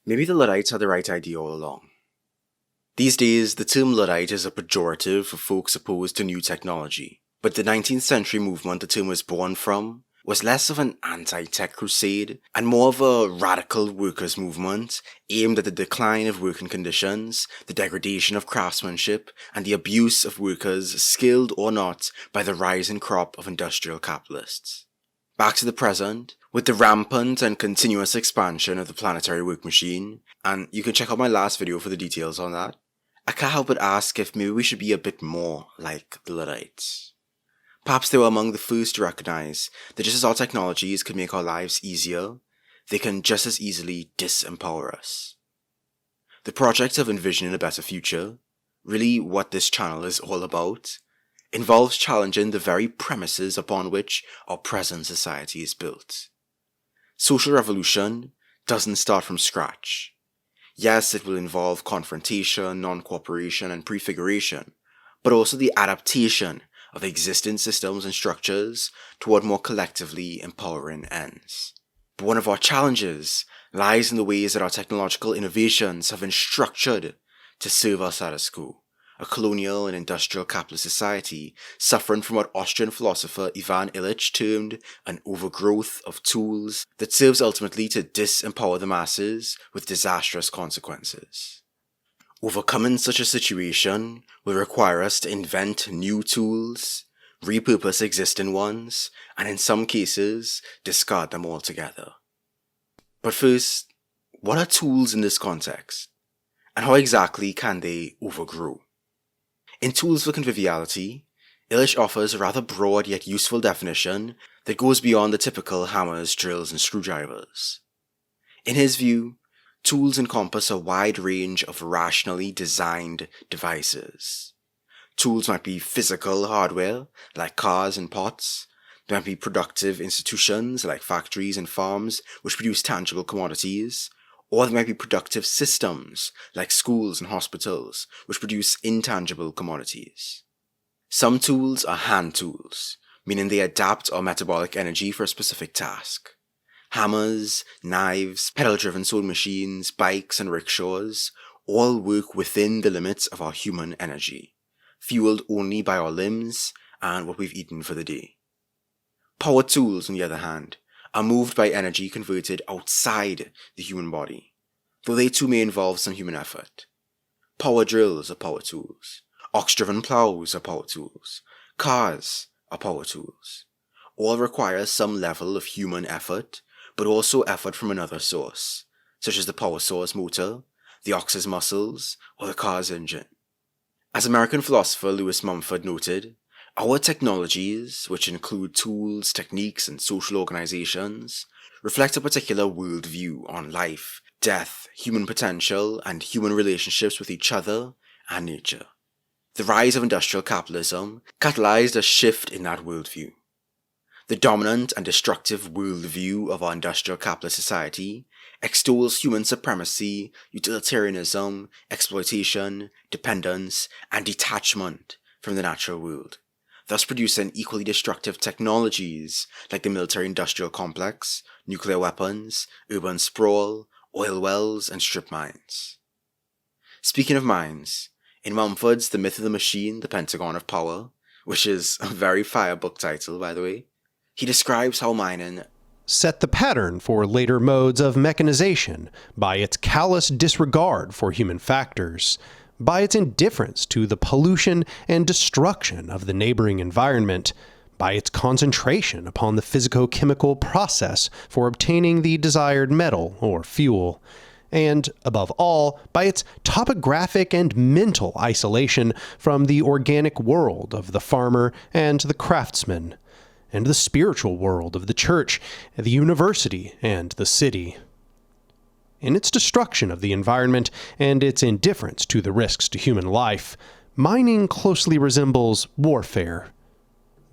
Maybe the Luddites had the right idea all along. These days, the term Luddite is a pejorative for folks opposed to new technology, but the 19th century movement the term was born from was less of an anti-tech crusade and more of a radical workers' movement aimed at the decline of working conditions, the degradation of craftsmanship, and the abuse of workers, skilled or not, by the rising crop of industrial capitalists. Back to the present, with the rampant and continuous expansion of the planetary work machine, and you can check out my last video for the details on that, I can't help but ask if maybe we should be a bit more like the Luddites. Perhaps they were among the first to recognize that just as our technologies can make our lives easier, they can just as easily disempower us. The project of envisioning a better future, really what this channel is all about, involves challenging the very premises upon which our present society is built. Social revolution doesn't start from scratch. Yes, it will involve confrontation, non-cooperation, and prefiguration, but also the adaptation of existing systems and structures toward more collectively empowering ends. But one of our challenges lies in the ways that our technological innovations have been structured to serve our status quo, a colonial and industrial capitalist society suffering from what Austrian philosopher Ivan Illich termed an overgrowth of tools that serves ultimately to disempower the masses with disastrous consequences. Overcoming such a situation will require us to invent new tools, repurpose existing ones, and in some cases, discard them altogether. But first, what are tools in this context? And how exactly can they overgrow? In Tools for Conviviality, Illich offers a rather broad yet useful definition that goes beyond the typical hammers, drills, and screwdrivers. In his view, tools encompass a wide range of rationally designed devices. Tools might be physical hardware, like cars and pots. They might be productive institutions, like factories and farms, which produce tangible commodities. Or they might be productive systems, like schools and hospitals, which produce intangible commodities. Some tools are hand tools, meaning they adapt our metabolic energy for a specific task. Hammers, knives, pedal-driven sewing machines, bikes, and rickshaws all work within the limits of our human energy, fueled only by our limbs and what we've eaten for the day. Power tools, on the other hand, are moved by energy converted outside the human body, though they too may involve some human effort. Power drills are power tools. Ox-driven plows are power tools. Cars are power tools. All require some level of human effort, but also effort from another source, such as the power source motor, the ox's muscles, or the car's engine. As American philosopher Lewis Mumford noted, our technologies, which include tools, techniques, and social organizations, reflect a particular worldview on life, death, human potential, and human relationships with each other and nature. The rise of industrial capitalism catalyzed a shift in that worldview. The dominant and destructive worldview of our industrial capitalist society extols human supremacy, utilitarianism, exploitation, dependence, and detachment from the natural world, thus producing equally destructive technologies like the military-industrial complex, nuclear weapons, urban sprawl, oil wells, and strip mines. Speaking of mines, in Mumford's The Myth of the Machine, The Pentagon of Power, which is a very fire book title, by the way, he describes how mining set the pattern for later modes of mechanization by its callous disregard for human factors, by its indifference to the pollution and destruction of the neighboring environment, by its concentration upon the physico-chemical process for obtaining the desired metal or fuel, and, above all, by its topographic and mental isolation from the organic world of the farmer and the craftsman, and the spiritual world of the church, the university, and the city. In its destruction of the environment and its indifference to the risks to human life, mining closely resembles warfare.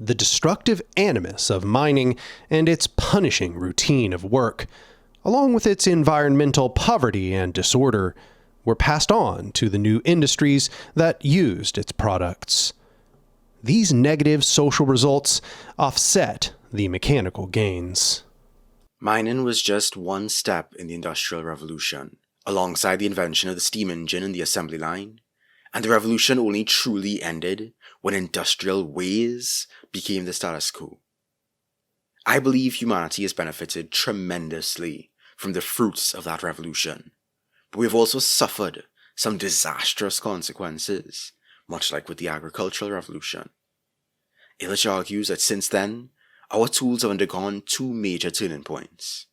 The destructive animus of mining and its punishing routine of work, along with its environmental poverty and disorder, were passed on to the new industries that used its products. These negative social results offset the mechanical gains. Mining was just one step in the Industrial Revolution, alongside the invention of the steam engine and the assembly line, and the revolution only truly ended when industrial ways became the status quo. I believe humanity has benefited tremendously from the fruits of that revolution, but we've also suffered some disastrous consequences, much like with the agricultural revolution. Illich argues that since then, our tools have undergone two major turning points.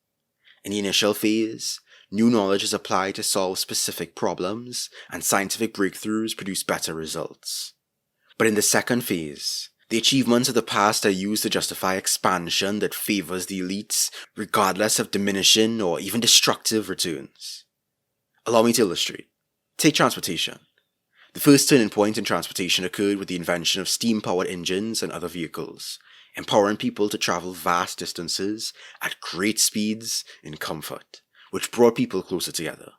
In the initial phase, new knowledge is applied to solve specific problems, and scientific breakthroughs produce better results. But in the second phase, the achievements of the past are used to justify expansion that favors the elites, regardless of diminishing or even destructive returns. Allow me to illustrate. Take transportation. The first turning point in transportation occurred with the invention of steam-powered engines and other vehicles, empowering people to travel vast distances at great speeds in comfort, which brought people closer together.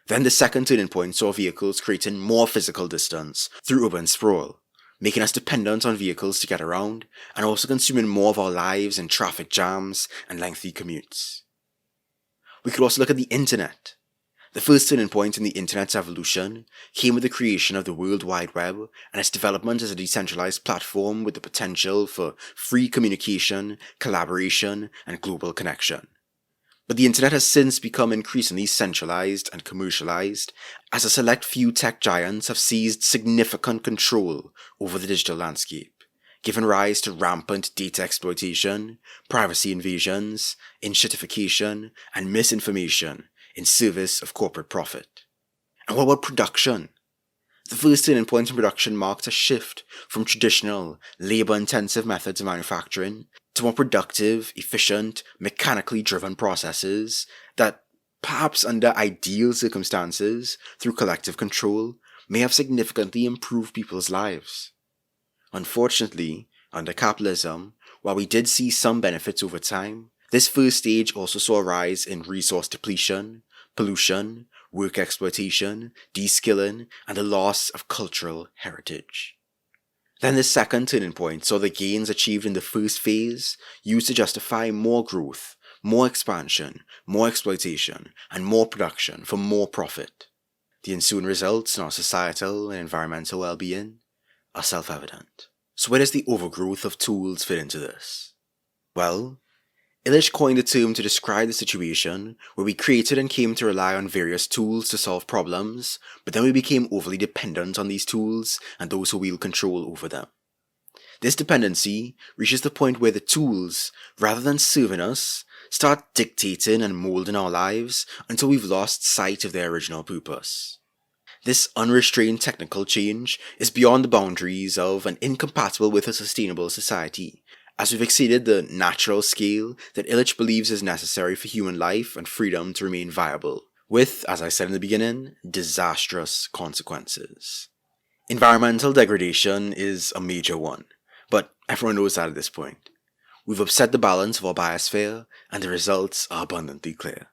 Then the second turning point saw vehicles creating more physical distance through urban sprawl, making us dependent on vehicles to get around, and also consuming more of our lives in traffic jams and lengthy commutes. We could also look at the internet. The first turning point in the internet's evolution came with the creation of the World Wide Web and its development as a decentralized platform with the potential for free communication, collaboration, and global connection. But the internet has since become increasingly centralized and commercialized as a select few tech giants have seized significant control over the digital landscape, giving rise to rampant data exploitation, privacy invasions, enshittification, and misinformation in service of corporate profit. And what about production? The first turning point in production marked a shift from traditional, labor-intensive methods of manufacturing to more productive, efficient, mechanically driven processes that, perhaps under ideal circumstances, through collective control, may have significantly improved people's lives. Unfortunately, under capitalism, while we did see some benefits over time, this first stage also saw a rise in resource depletion, pollution, work exploitation, de-skilling, and the loss of cultural heritage. Then the second turning point saw the gains achieved in the first phase used to justify more growth, more expansion, more exploitation, and more production for more profit. The ensuing results in our societal and environmental well-being are self-evident. So where does the overgrowth of tools fit into this? Well, Illich coined a term to describe the situation where we created and came to rely on various tools to solve problems, but then we became overly dependent on these tools and those who wield control over them. This dependency reaches the point where the tools, rather than serving us, start dictating and molding our lives until we've lost sight of their original purpose. This unrestrained technical change is beyond the boundaries of and incompatible with a sustainable society, as we've exceeded the natural scale that Illich believes is necessary for human life and freedom to remain viable, with, as I said in the beginning, disastrous consequences. Environmental degradation is a major one, but everyone knows that at this point. We've upset the balance of our biosphere, and the results are abundantly clear.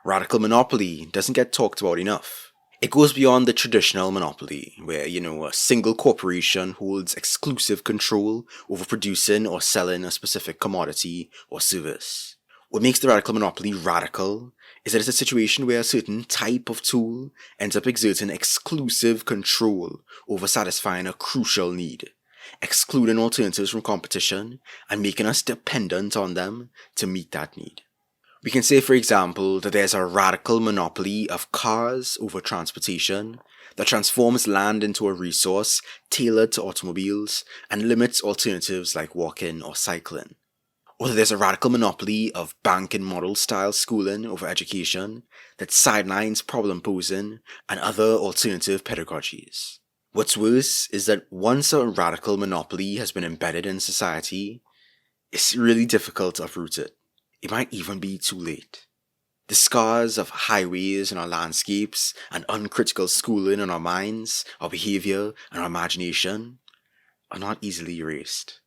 Radical monopoly doesn't get talked about enough. It goes beyond the traditional monopoly, where, a single corporation holds exclusive control over producing or selling a specific commodity or service. What makes the radical monopoly radical is that it's a situation where a certain type of tool ends up exerting exclusive control over satisfying a crucial need, excluding alternatives from competition and making us dependent on them to meet that need. We can say, for example, that there's a radical monopoly of cars over transportation that transforms land into a resource tailored to automobiles and limits alternatives like walking or cycling. Or that there's a radical monopoly of banking model style schooling over education that sidelines problem posing and other alternative pedagogies. What's worse is that once a radical monopoly has been embedded in society, it's really difficult to uproot it. It might even be too late. The scars of highways in our landscapes and uncritical schooling in our minds, our behavior, and our imagination are not easily erased.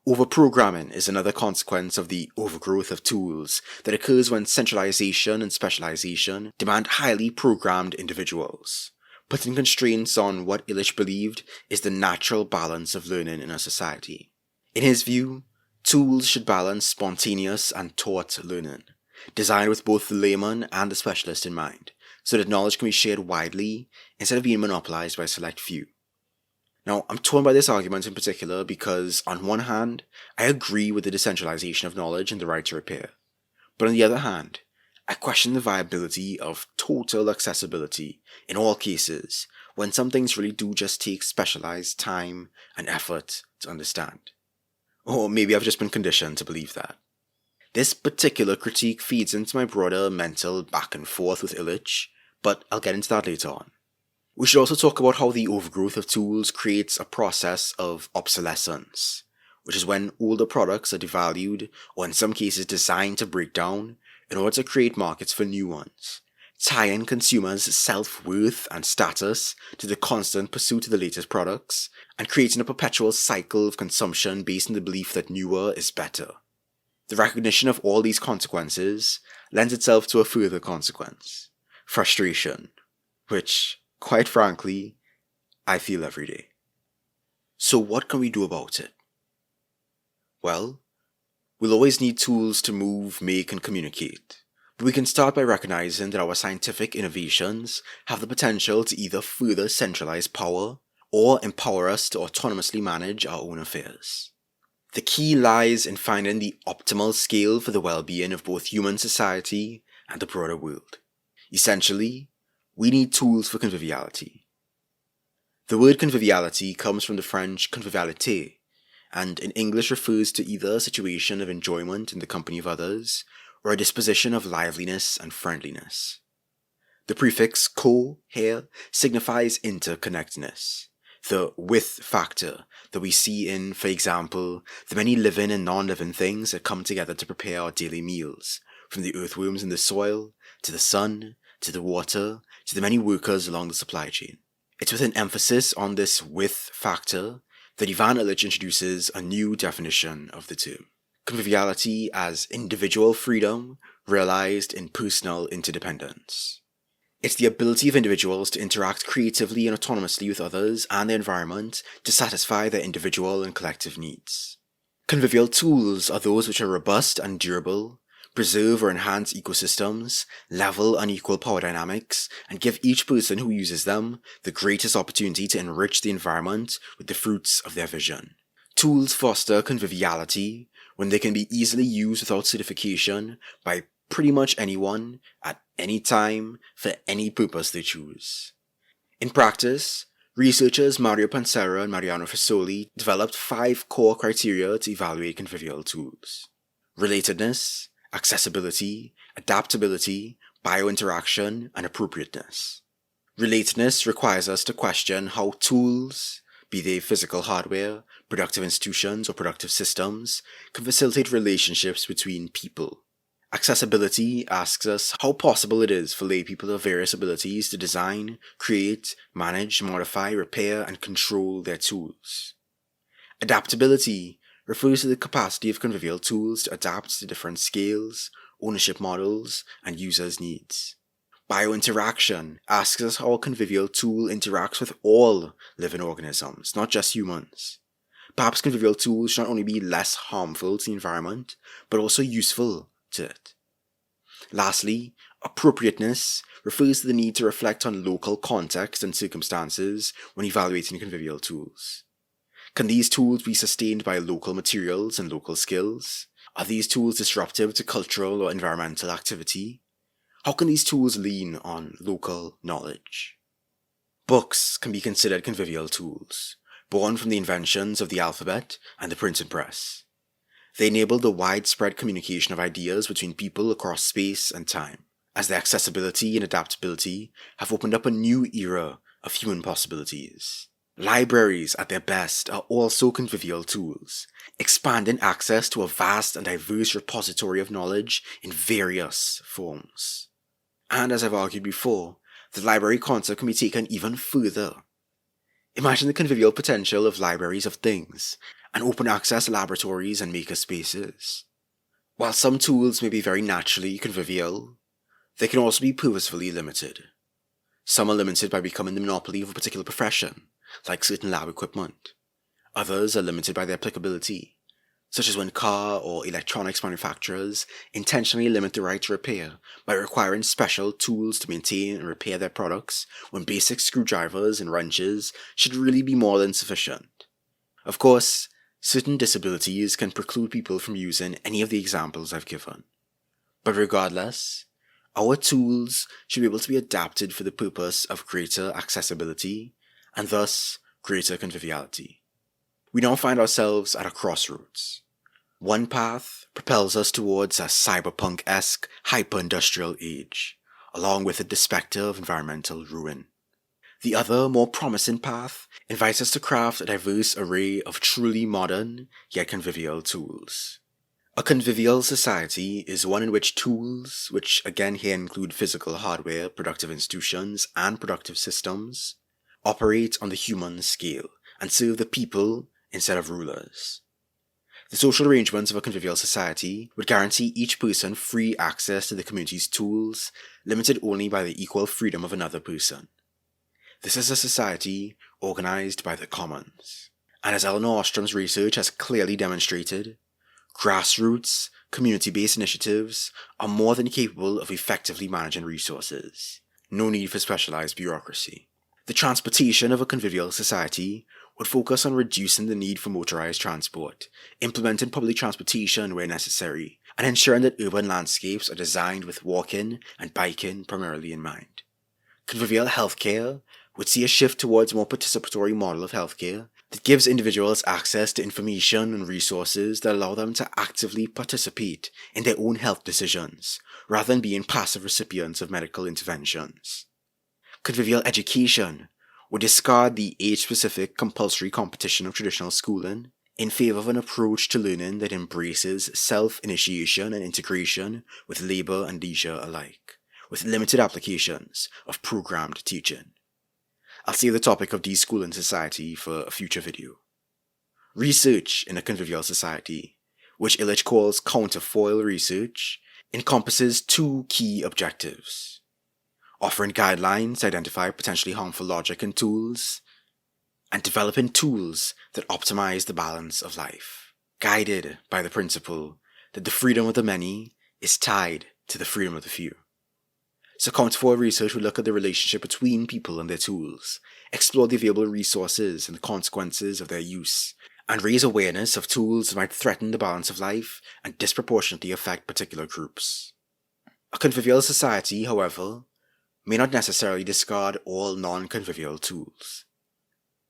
Overprogramming is another consequence of the overgrowth of tools that occurs when centralization and specialization demand highly programmed individuals, putting constraints on what Illich believed is the natural balance of learning in a society. In his view, tools should balance spontaneous and taught learning, designed with both the layman and the specialist in mind, so that knowledge can be shared widely instead of being monopolized by a select few. Now, I'm torn by this argument in particular because, on one hand, I agree with the decentralization of knowledge and the right to repair, but on the other hand, I question the viability of total accessibility in all cases when some things really do just take specialized time and effort to understand. Or maybe I've just been conditioned to believe that. This particular critique feeds into my broader mental back and forth with Illich, but I'll get into that later on. We should also talk about how the overgrowth of tools creates a process of obsolescence, which is when older products are devalued or in some cases designed to break down in order to create markets for new ones, tying consumers' self-worth and status to the constant pursuit of the latest products, and creating a perpetual cycle of consumption based on the belief that newer is better. The recognition of all these consequences lends itself to a further consequence: frustration, which, quite frankly, I feel every day. So what can we do about it? Well, we'll always need tools to move, make, and communicate. But we can start by recognizing that our scientific innovations have the potential to either further centralize power or empower us to autonomously manage our own affairs. The key lies in finding the optimal scale for the well-being of both human society and the broader world. Essentially, we need tools for conviviality. The word conviviality comes from the French convivialité, and in English refers to either a situation of enjoyment in the company of others, or a disposition of liveliness and friendliness. The prefix co here signifies interconnectedness, the with factor that we see in, for example, the many living and non-living things that come together to prepare our daily meals, from the earthworms in the soil, to the sun, to the water, to the many workers along the supply chain. It's with an emphasis on this with factor that Ivan Illich introduces a new definition of the term: conviviality as individual freedom realized in personal interdependence. It's the ability of individuals to interact creatively and autonomously with others and the environment to satisfy their individual and collective needs. Convivial tools are those which are robust and durable, preserve or enhance ecosystems, level unequal power dynamics, and give each person who uses them the greatest opportunity to enrich the environment with the fruits of their vision. Tools foster conviviality when they can be easily used without certification by pretty much anyone, at any time, for any purpose they choose. In practice, researchers Mario Pansera and Mariano Fasoli developed 5 core criteria to evaluate convivial tools: relatedness, accessibility, adaptability, biointeraction, and appropriateness. Relatedness requires us to question how tools, be they physical hardware, productive institutions, or productive systems, can facilitate relationships between people. Accessibility asks us how possible it is for laypeople of various abilities to design, create, manage, modify, repair, and control their tools. Adaptability refers to the capacity of convivial tools to adapt to different scales, ownership models, and users' needs. Biointeraction asks us how a convivial tool interacts with all living organisms, not just humans. Perhaps convivial tools should not only be less harmful to the environment, but also useful to it. Lastly, appropriateness refers to the need to reflect on local context and circumstances when evaluating convivial tools. Can these tools be sustained by local materials and local skills? Are these tools disruptive to cultural or environmental activity? How can these tools lean on local knowledge? Books can be considered convivial tools, born from the inventions of the alphabet and the printing press. They enable the widespread communication of ideas between people across space and time, as their accessibility and adaptability have opened up a new era of human possibilities. Libraries, at their best, are also convivial tools, expanding access to a vast and diverse repository of knowledge in various forms. And as I've argued before, the library concept can be taken even further. Imagine the convivial potential of libraries of things, and open access laboratories and maker spaces. While some tools may be very naturally convivial, they can also be purposefully limited. Some are limited by becoming the monopoly of a particular profession, like certain lab equipment. Others are limited by their applicability, such as when car or electronics manufacturers intentionally limit the right to repair by requiring special tools to maintain and repair their products when basic screwdrivers and wrenches should really be more than sufficient. Of course, certain disabilities can preclude people from using any of the examples I've given. But regardless, our tools should be able to be adapted for the purpose of greater accessibility and thus greater conviviality. We now find ourselves at a crossroads. One path propels us towards a cyberpunk-esque hyper-industrial age, along with it the spectre of environmental ruin. The other, more promising path invites us to craft a diverse array of truly modern, yet convivial tools. A convivial society is one in which tools, which again here include physical hardware, productive institutions, and productive systems, operate on the human scale and serve the people instead of rulers. The social arrangements of a convivial society would guarantee each person free access to the community's tools, limited only by the equal freedom of another person. This is a society organized by the commons. And as Eleanor Ostrom's research has clearly demonstrated, grassroots, community-based initiatives are more than capable of effectively managing resources. No need for specialized bureaucracy. The transportation of a convivial society would focus on reducing the need for motorized transport, implementing public transportation where necessary, and ensuring that urban landscapes are designed with walking and biking primarily in mind. Convivial healthcare would see a shift towards a more participatory model of healthcare that gives individuals access to information and resources that allow them to actively participate in their own health decisions, rather than being passive recipients of medical interventions. Convivial education would discard the age-specific compulsory competition of traditional schooling in favor of an approach to learning that embraces self-initiation and integration with labor and leisure alike, with limited applications of programmed teaching. I'll save the topic of deschooling society for a future video. Research in a convivial society, which Illich calls counterfoil research, encompasses two key objectives: offering guidelines to identify potentially harmful logic and tools, and developing tools that optimize the balance of life, guided by the principle that the freedom of the many is tied to the freedom of the few. So counterfoil research would look at the relationship between people and their tools, explore the available resources and the consequences of their use, and raise awareness of tools that might threaten the balance of life and disproportionately affect particular groups. A convivial society, however, may not necessarily discard all non-convivial tools.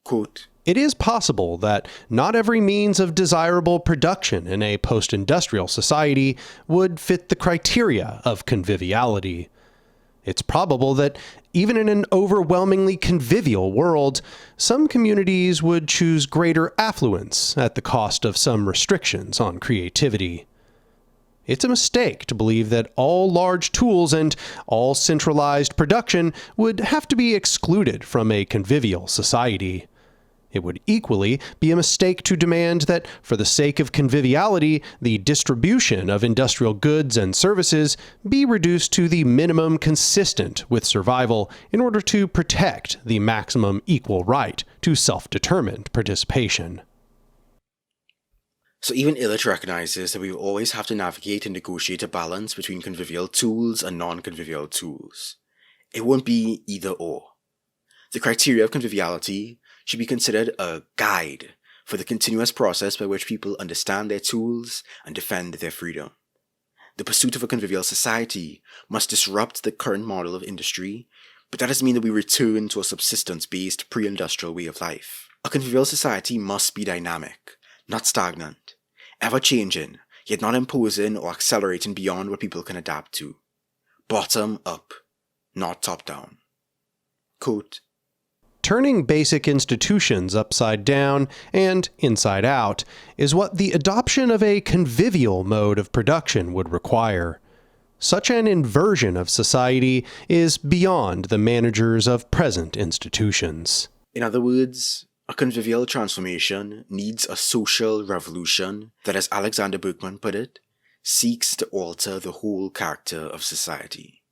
Quote, "It is possible that not every means of desirable production in a post-industrial society would fit the criteria of conviviality. It's probable that even in an overwhelmingly convivial world, some communities would choose greater affluence at the cost of some restrictions on creativity. It's a mistake to believe that all large tools and all centralized production would have to be excluded from a convivial society. It would equally be a mistake to demand that, for the sake of conviviality, the distribution of industrial goods and services be reduced to the minimum consistent with survival in order to protect the maximum equal right to self-determined participation." So even Illich recognizes that we will always have to navigate and negotiate a balance between convivial tools and non-convivial tools. It won't be either or. The criteria of conviviality should be considered a guide for the continuous process by which people understand their tools and defend their freedom. The pursuit of a convivial society must disrupt the current model of industry, but that doesn't mean that we return to a subsistence-based pre-industrial way of life. A convivial society must be dynamic, not stagnant, ever-changing, yet not imposing or accelerating beyond what people can adapt to. Bottom up, not top down. Quote, "Turning basic institutions upside down and inside out is what the adoption of a convivial mode of production would require. Such an inversion of society is beyond the managers of present institutions." In other words, a convivial transformation needs a social revolution that, as Alexander Berkman put it, seeks to alter the whole character of society.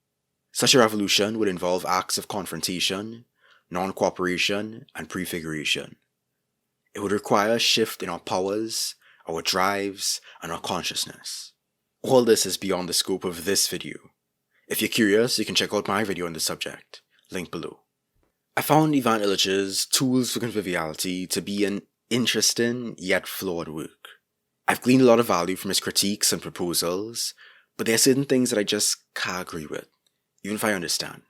Such a revolution would involve acts of confrontation, non-cooperation, and prefiguration. It would require a shift in our powers, our drives, and our consciousness. All this is beyond the scope of this video. If you're curious, you can check out my video on the subject, link below. I found Ivan Illich's Tools for Conviviality to be an interesting yet flawed work. I've gleaned a lot of value from his critiques and proposals, but there are certain things that I just can't agree with, even if I understand.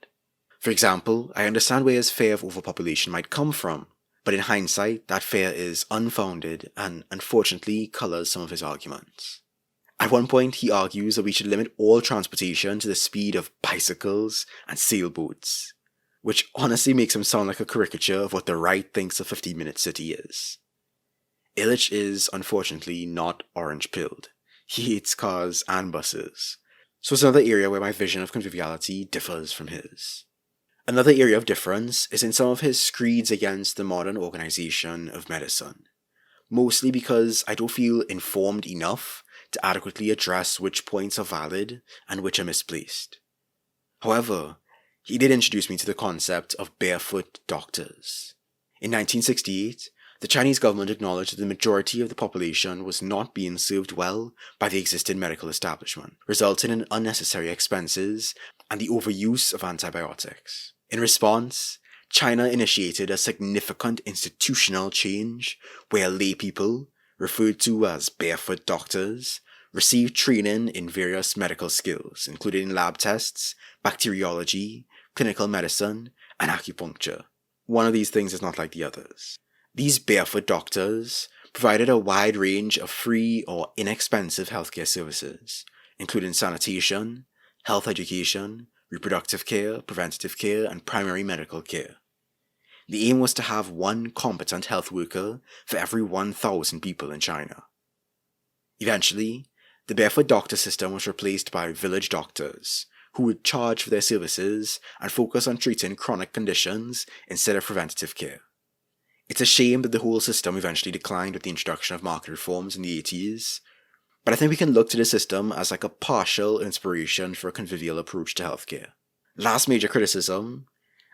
For example, I understand where his fear of overpopulation might come from, but in hindsight, that fear is unfounded and unfortunately colours some of his arguments. At one point, he argues that we should limit all transportation to the speed of bicycles and sailboats, which honestly makes him sound like a caricature of what the right thinks a 15-minute city is. Illich is, unfortunately, not orange-pilled. He hates cars and buses, so it's another area where my vision of conviviality differs from his. Another area of difference is in some of his screeds against the modern organization of medicine, mostly because I don't feel informed enough to adequately address which points are valid and which are misplaced. However, he did introduce me to the concept of barefoot doctors. In 1968, the Chinese government acknowledged that the majority of the population was not being served well by the existing medical establishment, resulting in unnecessary expenses and the overuse of antibiotics. In response, China initiated a significant institutional change where lay people, referred to as barefoot doctors, received training in various medical skills, including lab tests, bacteriology, clinical medicine, and acupuncture. One of these things is not like the others. These barefoot doctors provided a wide range of free or inexpensive healthcare services, including sanitation, health education, reproductive care, preventative care, and primary medical care. The aim was to have one competent health worker for every 1,000 people in China. Eventually, the barefoot doctor system was replaced by village doctors, who would charge for their services and focus on treating chronic conditions instead of preventative care. It's a shame that the whole system eventually declined with the introduction of market reforms in the 80s, but I think we can look to the system as like a partial inspiration for a convivial approach to healthcare. Last major criticism,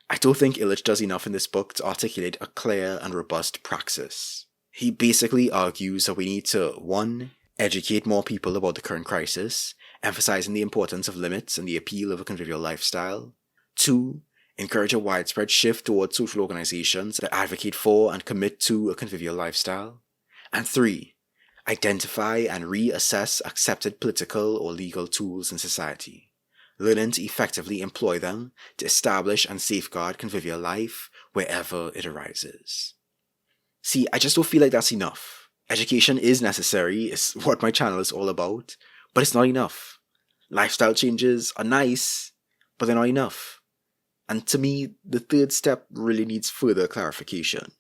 I don't think Illich does enough in this book to articulate a clear and robust praxis. He basically argues that we need to 1. Educate more people about the current crisis, emphasizing the importance of limits and the appeal of a convivial lifestyle. 2. Encourage a widespread shift towards social organizations that advocate for and commit to a convivial lifestyle. And 3. Identify and reassess accepted political or legal tools in society, learning to effectively employ them to establish and safeguard convivial life wherever it arises. See, I just don't feel like that's enough. Education is necessary, is what my channel is all about, but it's not enough. Lifestyle changes are nice, but they're not enough. And to me, the third step really needs further clarification.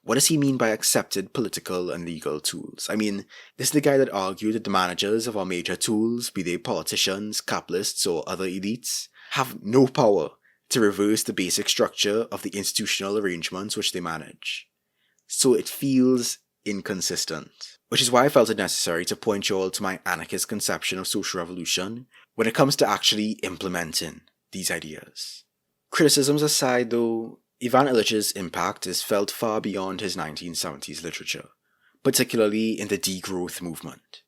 What does he mean by accepted political and legal tools? I mean, this is the guy that argued that the managers of our major tools, be they politicians, capitalists, or other elites, have no power to reverse the basic structure of the institutional arrangements which they manage. So it feels inconsistent. Which is why I felt it necessary to point you all to my anarchist conception of social revolution when it comes to actually implementing these ideas. Criticisms aside though, Ivan Illich's impact is felt far beyond his 1970s literature, particularly in the degrowth movement.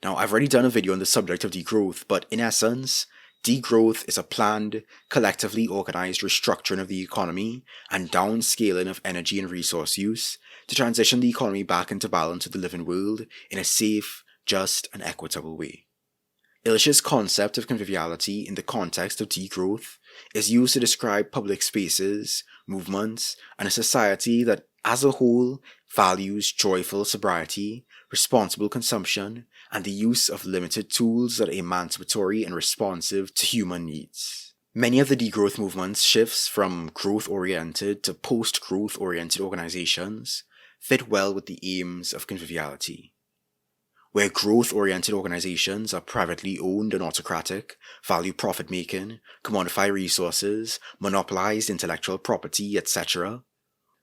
Now, I've already done a video on the subject of degrowth, but in essence, degrowth is a planned, collectively organized restructuring of the economy and downscaling of energy and resource use to transition the economy back into balance with the living world in a safe, just, and equitable way. Illich's concept of conviviality in the context of degrowth is used to describe public spaces, movements, and a society that, as a whole, values joyful sobriety, responsible consumption, and the use of limited tools that are emancipatory and responsive to human needs. Many of the degrowth movement's shifts from growth-oriented to post-growth-oriented organizations fit well with the aims of conviviality. Where growth-oriented organizations are privately owned and autocratic, value profit-making, commodify resources, monopolize intellectual property, etc.,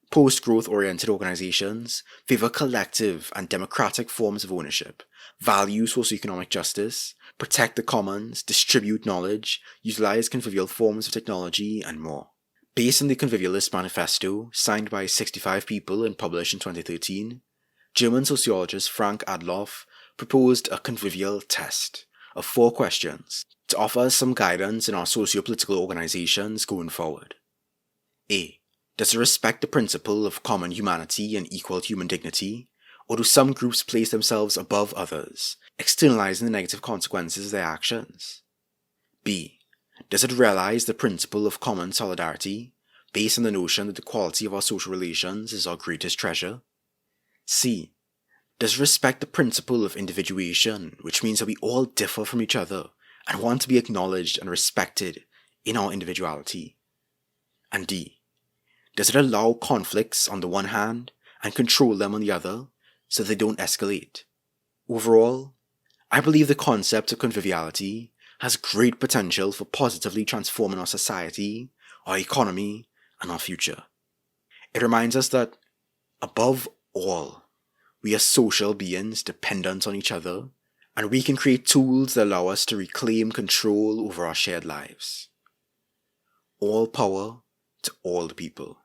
post-growth-oriented organizations favor collective and democratic forms of ownership, value socioeconomic justice, protect the commons, distribute knowledge, utilize convivial forms of technology, and more. Based on the Convivialist Manifesto, signed by 65 people and published in 2013, German sociologist Frank Adloff proposed a convivial test of 4 questions to offer us some guidance in our socio-political organizations going forward. A. Does it respect the principle of common humanity and equal human dignity, or do some groups place themselves above others, externalizing the negative consequences of their actions? B. Does it realize the principle of common solidarity, based on the notion that the quality of our social relations is our greatest treasure? C. Does it respect the principle of individuation, which means that we all differ from each other and want to be acknowledged and respected in our individuality? And D. Does it allow conflicts on the one hand and control them on the other so they don't escalate? Overall, I believe the concept of conviviality has great potential for positively transforming our society, our economy, and our future. It reminds us that, above all, we are social beings dependent on each other, and we can create tools that allow us to reclaim control over our shared lives. All power to all the people.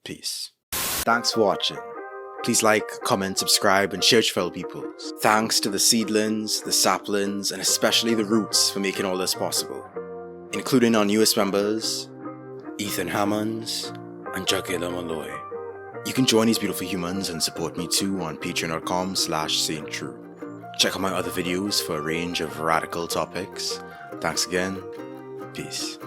Peace. Thanks for watching. Please like, comment, subscribe, and share with your fellow peoples. Thanks to the seedlings, the saplings, and especially the roots for making all this possible, including our newest members, Ethan Hammonds and Jagila Malloy. You can join these beautiful humans and support me too on patreon.com/sainttrue. Check out my other videos for a range of radical topics. Thanks again. Peace.